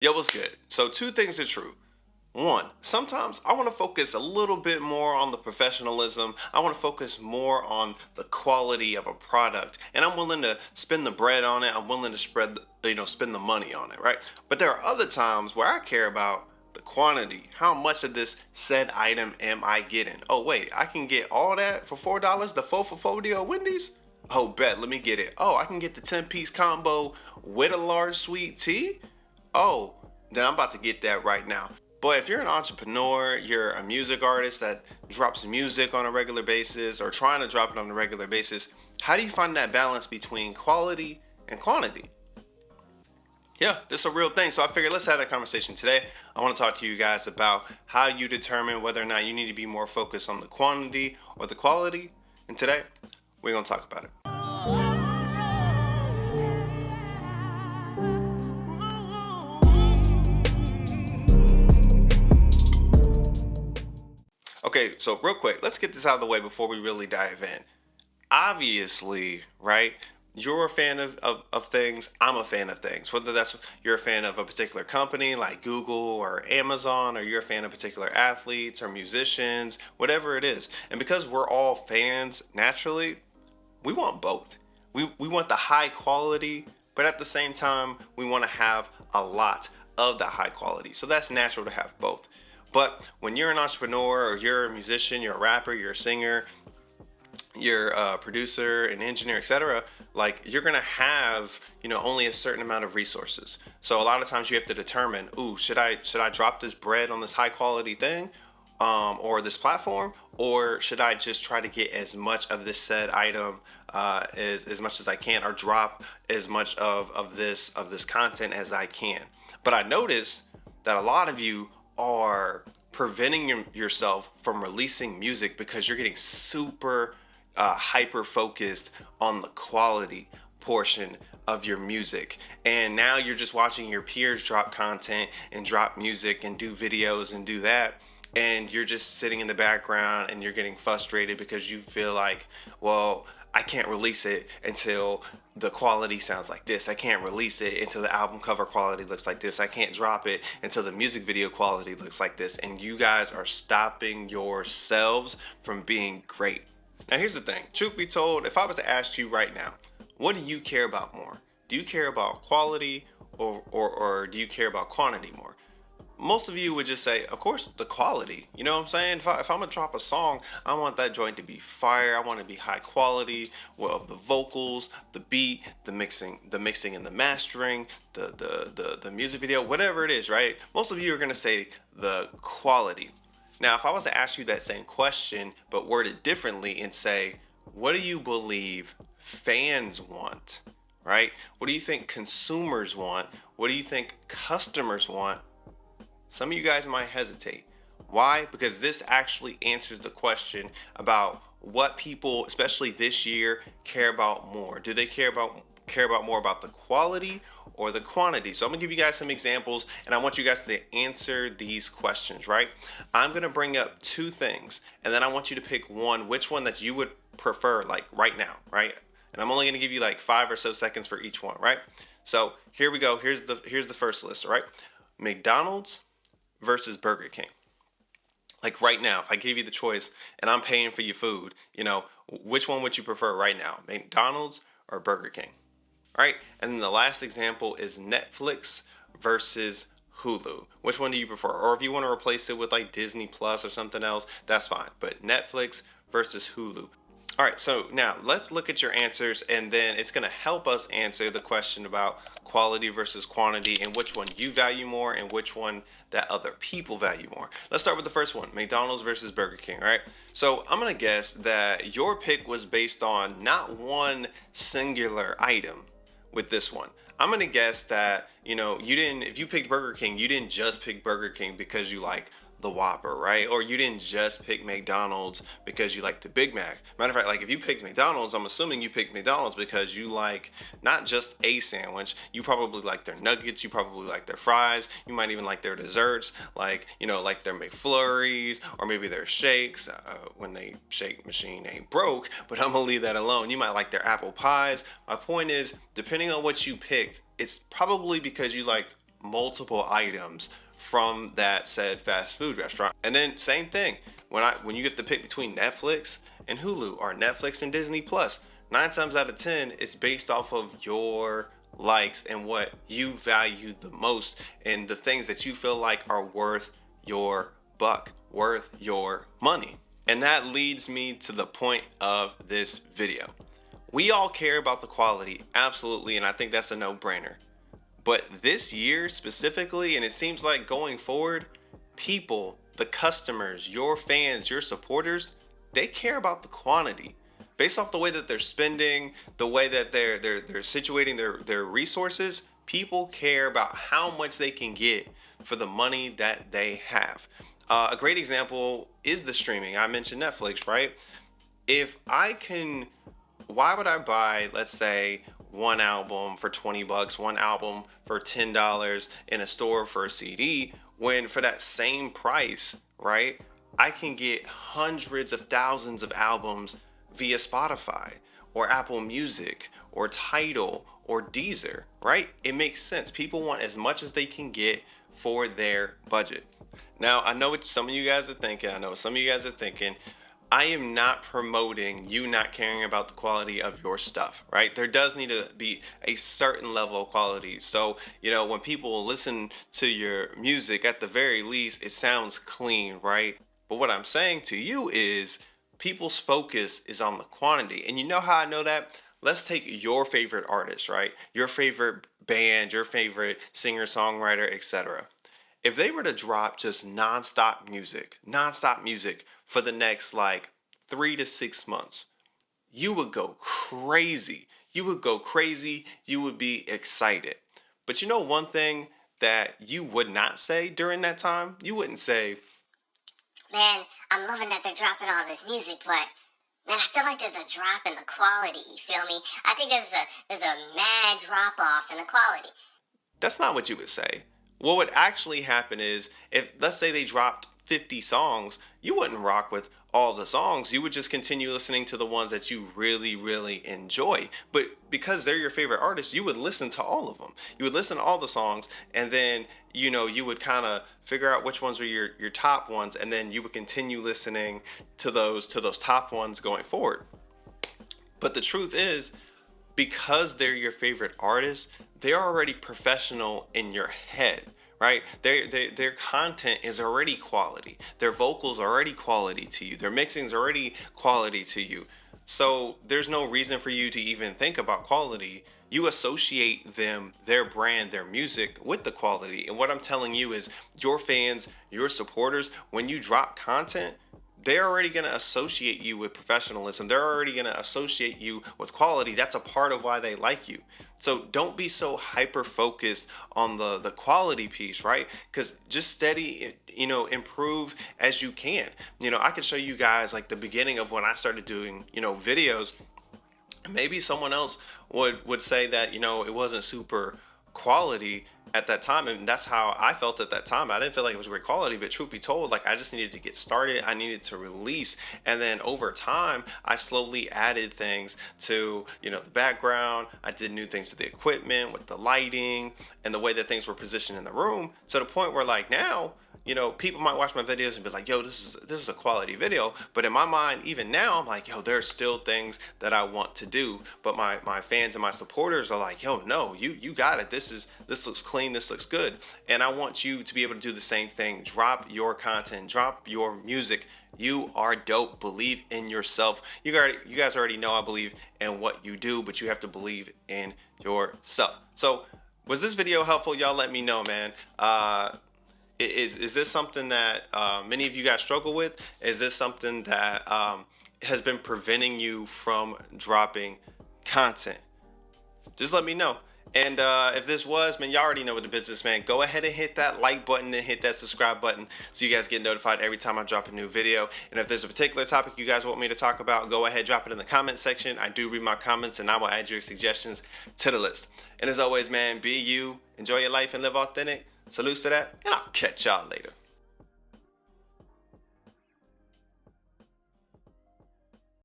Yo, what's good? So, two things are true. One, sometimes I want to focus a little bit more on the professionalism. I want to focus more on the quality of a product, and I'm willing to spend the bread on it. I'm willing to spend the money on it, right? But there are other times where I care about the quantity. How much of this said item am I getting? Oh, wait, I can get all that for $4, the 4 for 4 deal at Wendy's? Oh, bet, let me get it. Oh, I can get the 10-piece combo with a large sweet tea? Oh, then I'm about to get that right now. But if you're an entrepreneur, you're a music artist that drops music on a regular basis or trying to drop it on a regular basis, how do you find that balance between quality and quantity? Yeah, this is a real thing. So I figured let's have that conversation today. I want to talk to you guys about how you determine whether or not you need to be more focused on the quantity or the quality. And today, we're going to talk about it. Okay, so real quick, let's get this out of the way before we really dive in. Obviously, right? You're a fan of things. I'm a fan of things. Whether that's you're a fan of a particular company like Google or Amazon, or you're a fan of particular athletes or musicians, whatever it is. And because we're all fans naturally, we want both. We want the high quality, but at the same time, we want to have a lot of the high quality. So that's natural to have both. But when you're an entrepreneur or you're a musician, you're a rapper, you're a singer, you're a producer, an engineer, etc., like you're gonna have, only a certain amount of resources. So a lot of times you have to determine, ooh, should I drop this bread on this high quality thing, or this platform, or should I just try to get as much of this said item as much as I can, or drop as much of this content as I can. But I noticed that a lot of you are preventing yourself from releasing music because you're getting super hyper focused on the quality portion of your music, and now you're just watching your peers drop content and drop music and do videos and do that, and you're just sitting in the background and you're getting frustrated because you feel like, well, I can't release it until the quality sounds like this. I can't release it until the album cover quality looks like this. I can't drop it until the music video quality looks like this. And you guys are stopping yourselves from being great. Now, here's the thing. Truth be told, if I was to ask you right now, what do you care about more? Do you care about quality or do you care about quantity more? Most of you would just say, of course, the quality. You know what I'm saying? If I'm gonna drop a song, I want that joint to be fire. I want to be high quality, well, of the vocals, the beat, the mixing and the mastering, the music video, whatever it is, right? Most of you are gonna say the quality. Now, if I was to ask you that same question but word it differently and say, what do you believe fans want? Right? What do you think consumers want? What do you think customers want? Some of you guys might hesitate. Why? Because this actually answers the question about what people, especially this year, care about more. Do they care about more about the quality or the quantity? So I'm gonna give you guys some examples, and I want you guys to answer these questions, right? I'm gonna bring up two things, and then I want you to pick one, which one that you would prefer, like right now, right? And I'm only gonna give you like 5 or so seconds for each one, right? So here we go. Here's the first list, all right? McDonald's versus Burger King. Like right now, if I gave you the choice and I'm paying for your food, which one would you prefer right now? McDonald's or Burger King? All right. And then the last example is Netflix versus Hulu. Which one do you prefer? Or if you want to replace it with like Disney Plus or something else, that's fine. But Netflix versus Hulu. All right, so now let's look at your answers, and then it's going to help us answer the question about quality versus quantity and which one you value more and which one that other people value more. Let's start with the first one, McDonald's versus Burger King, all right? So I'm going to guess that your pick was based on not one singular item with this one. I'm going to guess that, you didn't, if you picked Burger King, you didn't just pick Burger King because you like the Whopper, right? Or you didn't just pick McDonald's because you like the Big Mac. Matter of fact, like if you picked McDonald's, I'm assuming you picked McDonald's because you like not just a sandwich, you probably like their nuggets, you probably like their fries, you might even like their desserts, like, like their McFlurries, or maybe their shakes, when they shake machine ain't broke, but I'm gonna leave that alone. You might like their apple pies. My point is, depending on what you picked, it's probably because you liked multiple items from that said fast food restaurant. And then same thing, when you get to pick between Netflix and Hulu or Netflix and Disney Plus, 9 times out of 10 it's based off of your likes and what you value the most and the things that you feel like are worth your buck, worth your money. And that leads me to the point of this video. We all care about the quality, absolutely, and I think that's a no-brainer. But this year specifically, and it seems like going forward, people, the customers, your fans, your supporters, they care about the quantity. Based off the way that they're spending, the way that they're situating their resources, people care about how much they can get for the money that they have. A great example is the streaming. I mentioned Netflix, right? If I can, why would I buy, let's say, one album for 20 bucks, one album for $10 in a store for a CD, when for that same price, right, I can get hundreds of thousands of albums via Spotify or Apple Music or Tidal or Deezer, right? It makes sense. People want as much as they can get for their budget. Now, I know what some of you guys are thinking. I am not promoting you not caring about the quality of your stuff, right? There does need to be a certain level of quality. So, when people listen to your music, at the very least, it sounds clean, right? But what I'm saying to you is people's focus is on the quantity. And you know how I know that? Let's take your favorite artist, right? Your favorite band, your favorite singer, songwriter, etc. If they were to drop just nonstop music for the next like 3 to 6 months, you would go crazy. You would be excited. But you know one thing that you would not say during that time? You wouldn't say, "Man, I'm loving that they're dropping all this music, but man, I feel like there's a drop in the quality. You feel me? I think there's a mad drop off in the quality." that's not what you would say. What would actually happen is, if let's say they dropped 50 songs, you wouldn't rock with all the songs. You would just continue listening to the ones that you really, really enjoy. But because they're your favorite artists, you would listen to all of them. You would listen to all the songs, and then you would kind of figure out which ones were your top ones, and then you would continue listening to those top ones going forward. But the truth is, because they're your favorite artist, they're already professional in your head, right? Their content is already quality. Their vocals are already quality to you. Their mixing is already quality to you. So there's no reason for you to even think about quality. You associate them, their brand, their music with the quality. And what I'm telling you is, your fans, your supporters, when you drop content, they're already going to associate you with professionalism. They're already going to associate you with quality. That's a part of why they like you. So don't be so hyper focused on the quality piece, right? Because just steady, improve as you can. I could show you guys like the beginning of when I started doing, videos. Maybe someone else would say that, it wasn't super quality at that time, and that's how I felt at that time. I didn't feel like it was great quality, but truth be told, like, I just needed to get started. I needed to release, and then over time I slowly added things to the background. I did new things to the equipment, with the lighting and the way that things were positioned in the room, to the point where, like, now people might watch my videos and be like, yo, this is a quality video. But in my mind, even now, I'm like, yo, there's still things that I want to do. But my fans and my supporters are like, yo, no, you got it. This looks clean. This looks good. And I want you to be able to do the same thing. Drop your content. Drop your music. You are dope. Believe in yourself. You guys already know I believe in what you do, but you have to believe in yourself. So was this video helpful? Y'all let me know, man. Is this something that many of you guys struggle with? Is this something that has been preventing you from dropping content? Just let me know. And if this was, man, y'all already know what the business, man. Go ahead and hit that like button and hit that subscribe button so you guys get notified every time I drop a new video. And if there's a particular topic you guys want me to talk about, go ahead, drop it in the comment section. I do read my comments, and I will add your suggestions to the list. And as always, man, be you, enjoy your life, and live authentic. Salutes to that, and I'll catch y'all later.